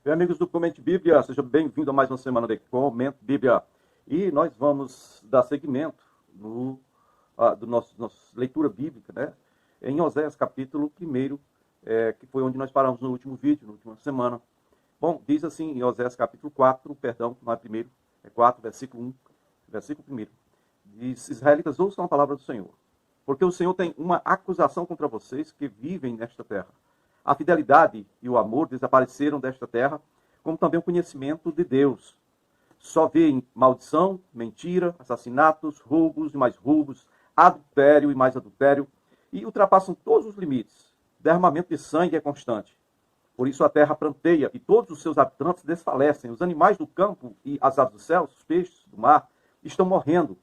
Bem, amigos do Comente Bíblia, seja bem-vindo a mais uma semana de Comento Bíblia. E nós vamos dar seguimento do nossa leitura bíblica, né? Em Oséias capítulo 1, que foi onde nós paramos no último vídeo, na última semana. Bom, diz assim em Oséias capítulo 4, perdão, não é primeiro, é 4, versículo 1, versículo 1. Diz: Israelitas, ouçam a palavra do Senhor, porque o Senhor tem uma acusação contra vocês que vivem nesta terra. A fidelidade e o amor desapareceram desta terra, como também o conhecimento de Deus. Só veem maldição, mentira, assassinatos, roubos e mais roubos, adultério e mais adultério, e ultrapassam todos os limites. Derramamento de sangue é constante. Por isso a terra pranteia e todos os seus habitantes desfalecem. Os animais do campo e as aves do céu, os peixes do mar, estão morrendo.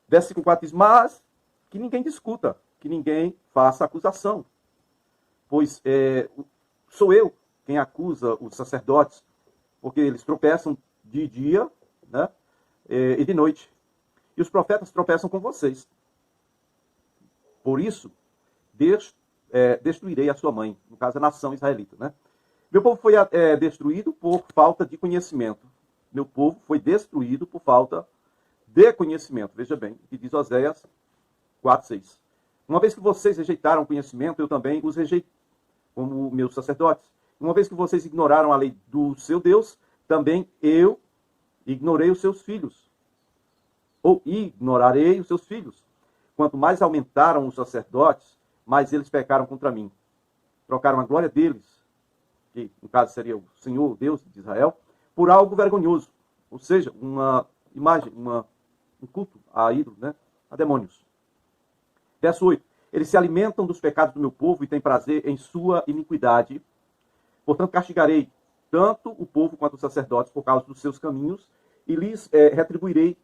Versículo 4 diz: mas que ninguém discuta, que ninguém faça acusação. Pois sou eu quem acusa os sacerdotes, porque eles tropeçam de dia, né, e de noite. E os profetas tropeçam com vocês. Por isso, destruirei a sua mãe, no caso a nação israelita. Né? Meu povo foi destruído por falta de conhecimento. Meu povo foi destruído por falta de conhecimento. Veja bem, o que diz Oséias 4:6. Uma vez que vocês rejeitaram o conhecimento, eu também os rejeitei, como meus sacerdotes. Uma vez que vocês ignoraram a lei do seu Deus, também eu ignorei os seus filhos. Ou ignorarei os seus filhos. Quanto mais aumentaram os sacerdotes, mais eles pecaram contra mim. Trocaram a glória deles, que no caso seria o Senhor, Deus de Israel, por algo vergonhoso. Ou seja, uma imagem, um culto a ídolos, né? A demônios. Verso 8. Eles se alimentam dos pecados do meu povo e têm prazer em sua iniquidade. Portanto, castigarei tanto o povo quanto os sacerdotes por causa dos seus caminhos e lhes retribuirei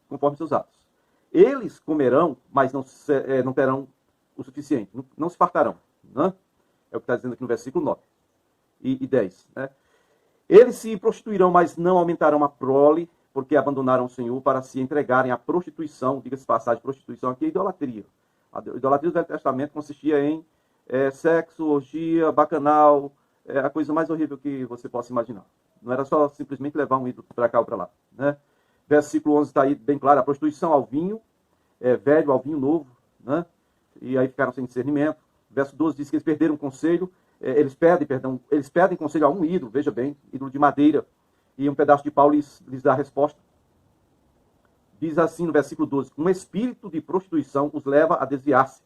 conforme seus atos. Eles comerão, mas não terão o suficiente, não se fartarão. Né? É o que está dizendo aqui no versículo 9 e 10. Né? Eles se prostituirão, mas não aumentarão a prole, porque abandonaram o Senhor para se entregarem à prostituição. Diga-se passagem, prostituição aqui é idolatria. A idolatria do Velho Testamento consistia em sexo, orgia, bacanal, a coisa mais horrível que você possa imaginar. Não era só simplesmente levar um ídolo para cá ou para lá. Né? Versículo 11 está aí bem claro: a prostituição ao vinho, velho ao vinho novo, né? E aí ficaram sem discernimento. Verso 12 diz que eles perderam o conselho, eles pedem conselho a um ídolo, veja bem, ídolo de madeira, e um pedaço de pau lhes dá a resposta. Diz assim no versículo 12: um espírito de prostituição os leva a desviar-se.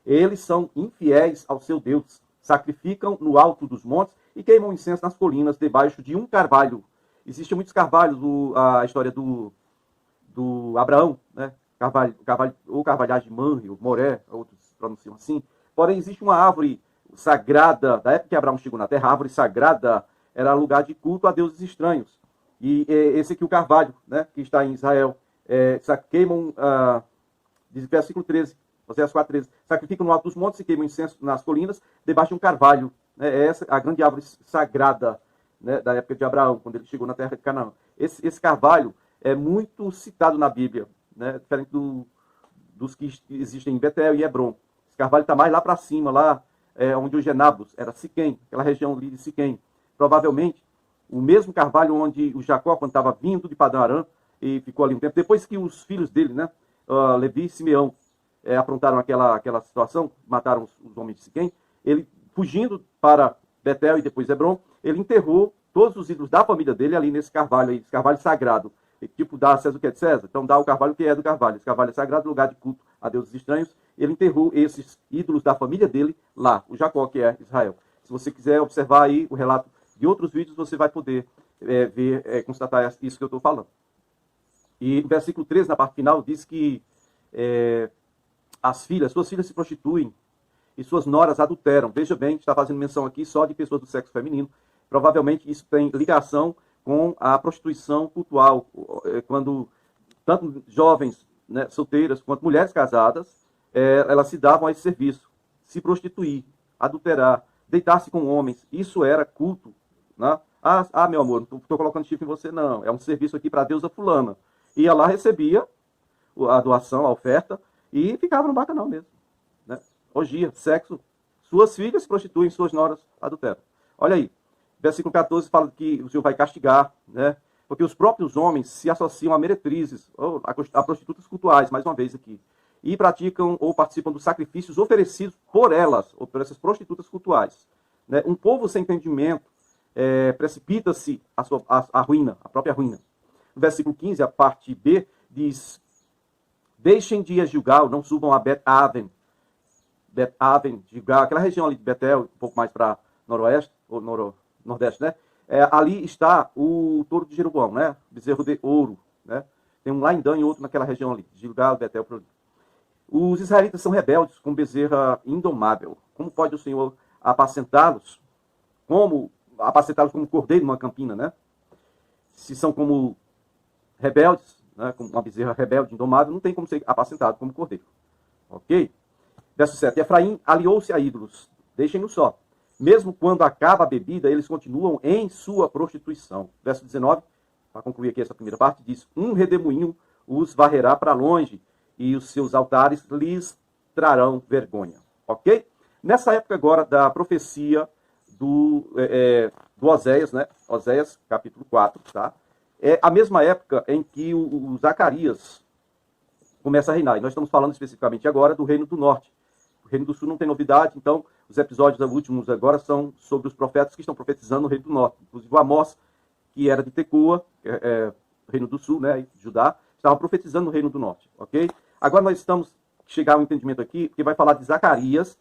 Eles são infiéis ao seu Deus, sacrificam no alto dos montes e queimam incenso nas colinas, debaixo de um carvalho. Existem muitos carvalhos, a história do Abraão, né? Ou carvalhais de Manre, ou Moré, outros pronunciam assim. Porém, existe uma árvore sagrada, da época que Abraão chegou na terra, a árvore sagrada era lugar de culto a deuses estranhos. E esse aqui, o carvalho, né, que está em Israel, queimam, diz versículo 13, Oséias 4:13, sacrificam no alto dos montes e queimam incenso nas colinas, debaixo de um carvalho. Né, essa a grande árvore sagrada, né, da época de Abraão, quando ele chegou na terra de Canaã. Esse carvalho é muito citado na Bíblia, né, diferente dos que existem em Betel e Hebron. Esse carvalho está mais lá para cima, lá onde hoje é Nablus, era Siquém, aquela região ali de Siquém. Provavelmente o mesmo carvalho onde o Jacó, quando estava vindo de Padã Arã, e ficou ali um tempo, depois que os filhos dele, né, Levi e Simeão, aprontaram aquela situação, mataram os homens de Siquém, ele, fugindo para Betel e depois Hebron, ele enterrou todos os ídolos da família dele ali nesse carvalho, esse carvalho sagrado. E, tipo, dá a César o que é de César, então dá o carvalho que é do carvalho. Esse carvalho é sagrado, lugar de culto a deuses estranhos. Ele enterrou esses ídolos da família dele lá, o Jacó, que é Israel. Se você quiser observar aí o relato de outros vídeos, você vai poder constatar isso que eu estou falando. E o versículo 13, na parte final, diz que suas filhas se prostituem e suas noras adulteram. Veja bem, está fazendo menção aqui só de pessoas do sexo feminino. Provavelmente isso tem ligação com a prostituição cultural, quando tanto jovens, né, solteiras quanto mulheres casadas, elas se davam a esse serviço, se prostituir, adulterar, deitar-se com homens. Isso era culto. Né? Meu amor, não estou colocando chifre em você, não. É um serviço aqui para a deusa fulana. Ia lá, recebia a doação, a oferta, e ficava no bacanal mesmo. Né? Orgia, sexo. Suas filhas se prostituem, suas noras adulteram. Olha aí. Versículo 14 fala que o Senhor vai castigar, né? Porque os próprios homens se associam a meretrizes, ou a prostitutas cultuais, mais uma vez aqui, e praticam ou participam dos sacrifícios oferecidos por elas, ou por essas prostitutas cultuais. Né? Um povo sem entendimento precipita-se a ruína, a própria ruína. No versículo 15, a parte B, diz: deixem de ir a Gilgal, não subam a Bet-Aven. Bet-Aven, Gilgal, aquela região ali de Betel, um pouco mais para noroeste, ou nordeste, né? Ali está o touro de Jeroboão, né? Bezerro de ouro, né? Tem um lá em Dan e outro naquela região ali, Gilgal, Betel, por ali. Os israelitas são rebeldes com bezerra indomável. Como pode o Senhor apacentá-los? Como apacentá-los como cordeiro numa campina, né? Se são como rebeldes, né? Como uma bezerra rebelde, indomável, não tem como ser apacentado como cordeiro. Ok? Verso 7. Efraim aliou-se a ídolos. Deixem-no só. Mesmo quando acaba a bebida, eles continuam em sua prostituição. Verso 19, para concluir aqui essa primeira parte, diz: um redemoinho os varrerá para longe, e os seus altares lhes trarão vergonha. Ok? Nessa época agora da profecia do Oséias, né? Oséias, capítulo 4, tá? É a mesma época em que o Zacarias começa a reinar. E nós estamos falando especificamente agora do Reino do Norte. O Reino do Sul não tem novidade, então os episódios últimos agora são sobre os profetas que estão profetizando no Reino do Norte. Inclusive o Amós, que era de Tecoa, Reino do Sul, né, Judá, estava profetizando no Reino do Norte, ok? Agora nós estamos chegar ao entendimento aqui, que vai falar de Zacarias,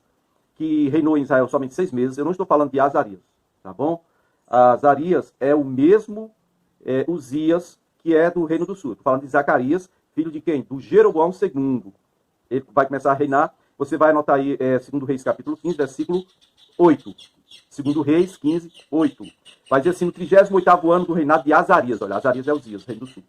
que reinou em Israel somente 6 meses. Eu não estou falando de Azarias, tá bom? Azarias é o mesmo Uzias, que é do Reino do Sul. Estou falando de Zacarias, filho de quem? Do Jeroboão II. Ele vai começar a reinar. Você vai anotar aí 2 Reis, capítulo 15, versículo 8. 2 Reis 15, 8. Vai dizer assim: no 38º ano do reinado de Azarias. Olha, Azarias é Uzias, rei do sul.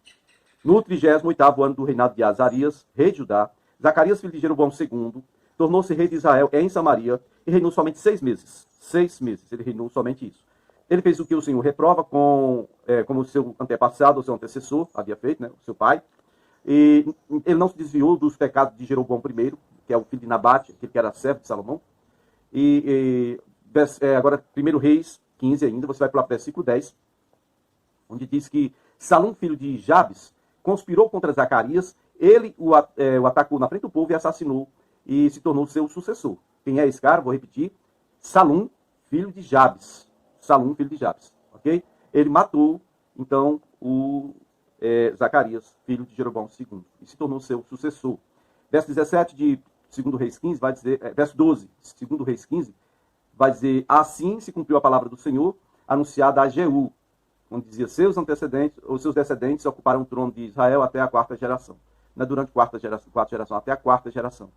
No 38º ano do reinado de Azarias, rei de Judá, Zacarias, filho de Jeroboão II, tornou-se rei de Israel em Samaria e reinou somente 6 meses. 6 meses, ele reinou somente isso. Ele fez o que o Senhor reprova como o seu antepassado, o seu antecessor, havia feito, né, o seu pai. E ele não se desviou dos pecados de Jeroboão I, que é o filho de Nabate, aquele que era servo de Salomão. Agora, 1 Reis 15 ainda, você vai para o versículo 10, onde diz que Salum, filho de Jabes, conspirou contra Zacarias, ele o atacou na frente do povo e assassinou, e se tornou seu sucessor. Quem é esse cara? Vou repetir: Salum, filho de Jabes. Salum, filho de Jabes. Ok? Ele matou, então, Zacarias, filho de Jeroboão II, e se tornou seu sucessor. Verso 17 de 2 Reis 15 vai dizer, verso 12, 2 Reis 15, vai dizer: assim se cumpriu a palavra do Senhor, anunciada a Jeú, onde dizia: seus descendentes ocuparam o trono de Israel até a 4ª geração. Não é durante a 4ª geração, até a 4ª geração.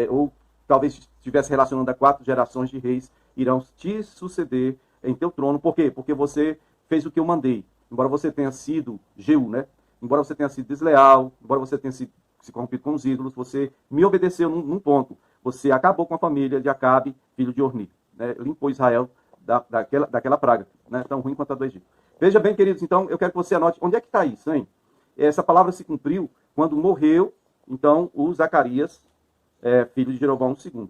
Ou talvez estivesse relacionando a 4 gerações de reis irão te suceder em teu trono. Por quê? Porque você fez o que eu mandei. Embora você tenha sido Jeú, né? Embora você tenha sido desleal, embora você tenha se corrompido com os ídolos, você me obedeceu num ponto. Você acabou com a família de Acabe, filho de Orni. Né? Limpou Israel daquela praga, né? Tão ruim quanto a do Egito. Veja bem, queridos, então, eu quero que você anote onde é que está isso, hein? Essa palavra se cumpriu quando morreu, então, o Zacarias, filho de Jeroboão II.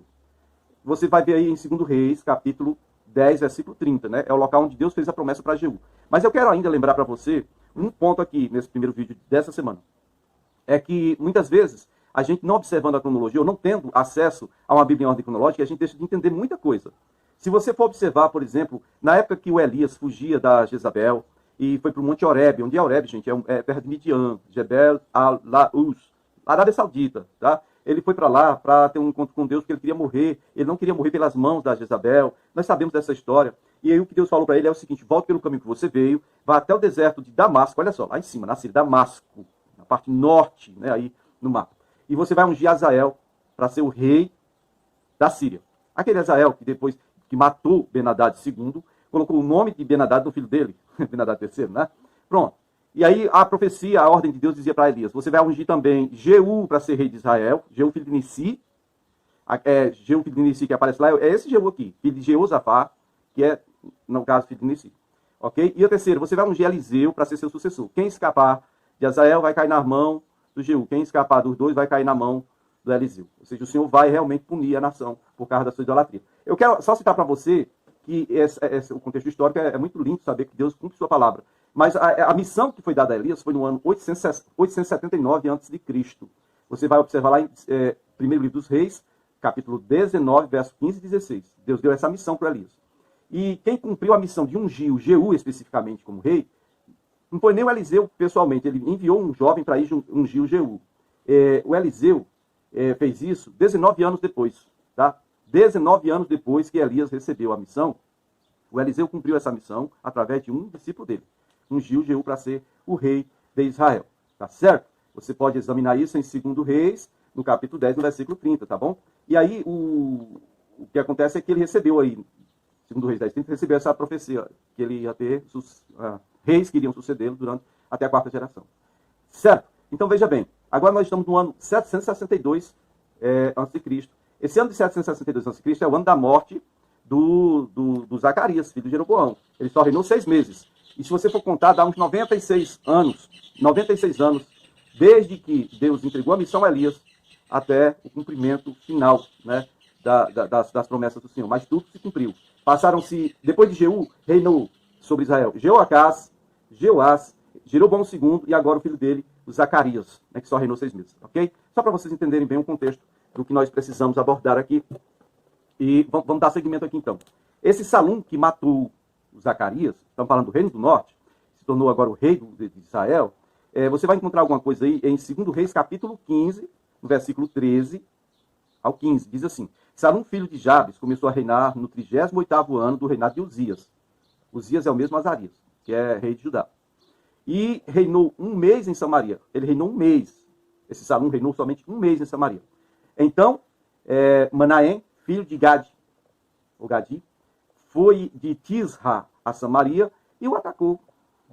Você vai ver aí em 2 Reis, capítulo 10, versículo 30, né? É o local onde Deus fez a promessa para Jeú. Mas eu quero ainda lembrar para você um ponto aqui, nesse primeiro vídeo dessa semana. É que, muitas vezes, a gente não observando a cronologia, ou não tendo acesso a uma Bíblia em ordem cronológica, a gente deixa de entender muita coisa. Se você for observar, por exemplo, na época que o Elias fugia da Jezabel e foi para o Monte Horebe, onde é Horebe, gente? É perto de Midian, Jebel al-Laus, Arábia Saudita, tá? Ele foi para lá para ter um encontro com Deus, porque ele queria morrer. Ele não queria morrer pelas mãos da Jezabel. Nós sabemos dessa história. E aí o que Deus falou para ele é o seguinte: volte pelo caminho que você veio, vá até o deserto de Damasco. Olha só, lá em cima, na Síria, Damasco, na parte norte, né, aí no mapa. E você vai ungir Azael para ser o rei da Síria. Aquele Azael que depois que matou Ben-Hadad II, colocou o nome de Ben-Hadad no filho dele, Ben-Hadad III, né? Pronto. E aí a profecia, a ordem de Deus dizia para Elias: você vai ungir também Jeú para ser rei de Israel, Jeú filho de Nissi. Jeú filho de Nissi que aparece lá, é esse Jeú aqui, filho de Jeosafá, que é, no caso, filho de Nissi. Ok? E o terceiro, você vai ungir Eliseu para ser seu sucessor. Quem escapar de Azael vai cair na mão do Jeú. Quem escapar dos dois vai cair na mão do Eliseu. Ou seja, o Senhor vai realmente punir a nação por causa da sua idolatria. Eu quero só citar para você que o contexto histórico é muito lindo saber que Deus cumpre sua palavra. Mas a missão que foi dada a Elias foi no ano 879 a.C. Você vai observar lá em primeiro livro dos Reis, capítulo 19, verso 15 e 16. Deus deu essa missão para Elias. E quem cumpriu a missão de ungir o Jeú especificamente como rei, não foi nem o Eliseu pessoalmente, ele enviou um jovem para ir ungir o Jeú. O Eliseu fez isso 19 anos depois, tá? 19 anos depois que Elias recebeu a missão, o Eliseu cumpriu essa missão através de um discípulo dele. Ungiu Jeú para ser o rei de Israel. Tá certo? Você pode examinar isso em 2 Reis, no capítulo 10, no versículo 30, tá bom? E aí, o que acontece é que ele recebeu aí, 2 Reis 10, 30, recebeu essa profecia, que ele ia ter reis que iriam sucedê-lo até a 4ª geração. Certo? Então, veja bem, agora nós estamos no ano 762 a.C. Esse ano de 762 a.C. é o ano da morte do Zacarias, filho de Jeroboão. Ele só reinou 6 meses. E se você for contar, dá uns 96 anos desde que Deus entregou a missão a Elias até o cumprimento final, né, das promessas do Senhor. Mas tudo se cumpriu. Passaram-se, depois de Jeú, reinou sobre Israel Jeoacás, Jeoás, Jeroboão II e agora o filho dele, o Zacarias, né, que só reinou 6 meses. Ok? Só para vocês entenderem bem o contexto do que nós precisamos abordar aqui. E vamos dar seguimento aqui então. Esse Salum que matou o Zacarias, estamos falando do Reino do Norte, se tornou agora o rei de Israel, você vai encontrar alguma coisa aí em 2 Reis, capítulo 15, no versículo 13 ao 15. Diz assim: Salum, filho de Jabes, começou a reinar no 38º ano do reinado de Uzias. Uzias é o mesmo Azarias, que é rei de Judá. E reinou 1 mês em Samaria. Ele reinou 1 mês. Esse Salum reinou somente 1 mês em Samaria. Então, Manaém, filho de Gadi, foi de Tisra a Samaria e o atacou.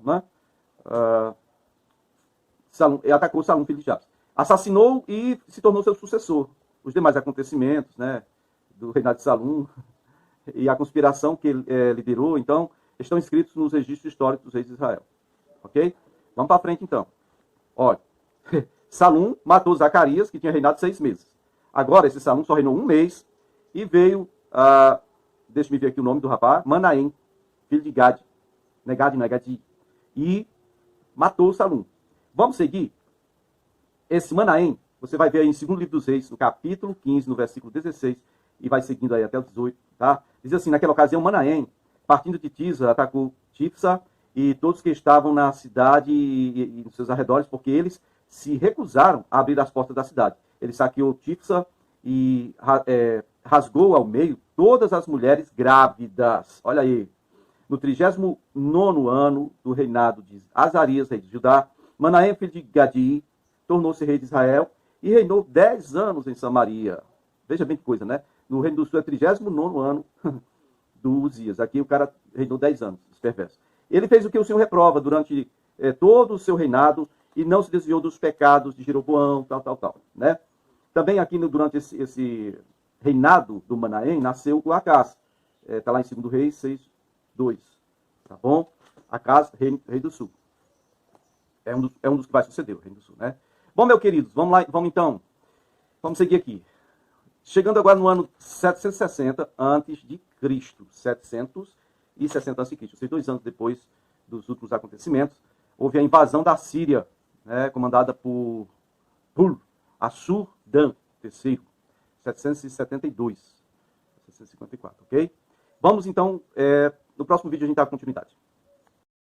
Né? Atacou Salum, filho de Jabes. Assassinou e se tornou seu sucessor. Os demais acontecimentos, né, do reinado de Salum e a conspiração que ele liderou, então, estão escritos nos registros históricos dos reis de Israel. Ok? Vamos para frente, então. Olha, Salum matou Zacarias, que tinha reinado 6 meses. Agora, esse Salum só reinou 1 mês e veio, deixa-me ver aqui o nome do rapaz, Manaém, filho de Gadi. Não é Gadi, não é Gadi. E matou Salum. Vamos seguir? Esse Manaém, você vai ver aí em 2º livro dos Reis, no capítulo 15, no versículo 16, e vai seguindo aí até o 18, tá? Diz assim: naquela ocasião, Manaém, partindo de Tisa, atacou Tifsa e todos que estavam na cidade e nos seus arredores, porque eles se recusaram a abrir as portas da cidade. Ele saqueou Tifsa e rasgou ao meio todas as mulheres grávidas. Olha aí. No 39º ano do reinado de Azarias, rei de Judá, Manaém, filho de Gadi, tornou-se rei de Israel e reinou 10 anos em Samaria. Veja bem que coisa, né? No Reino do Sul é 39º ano do Uzias. Aqui o cara reinou 10 anos, esse perverso. Ele fez o que o Senhor reprova durante todo o seu reinado e não se desviou dos pecados de Jeroboão, tal, né? Também aqui durante esse reinado do Manaém nasceu o Acás. Está lá em 2 Reis 6:2. Tá bom? Acás, rei do Sul. É um dos que vai suceder, o Reino do Sul, né? Bom, meus queridos, vamos lá, vamos seguir aqui. Chegando agora no ano 760 a.C., 760 a.C., 2 anos depois dos últimos acontecimentos, houve a invasão da Síria, né, comandada por Assur-Dan III, 772, 754, ok? Vamos então, no próximo vídeo a gente dá continuidade.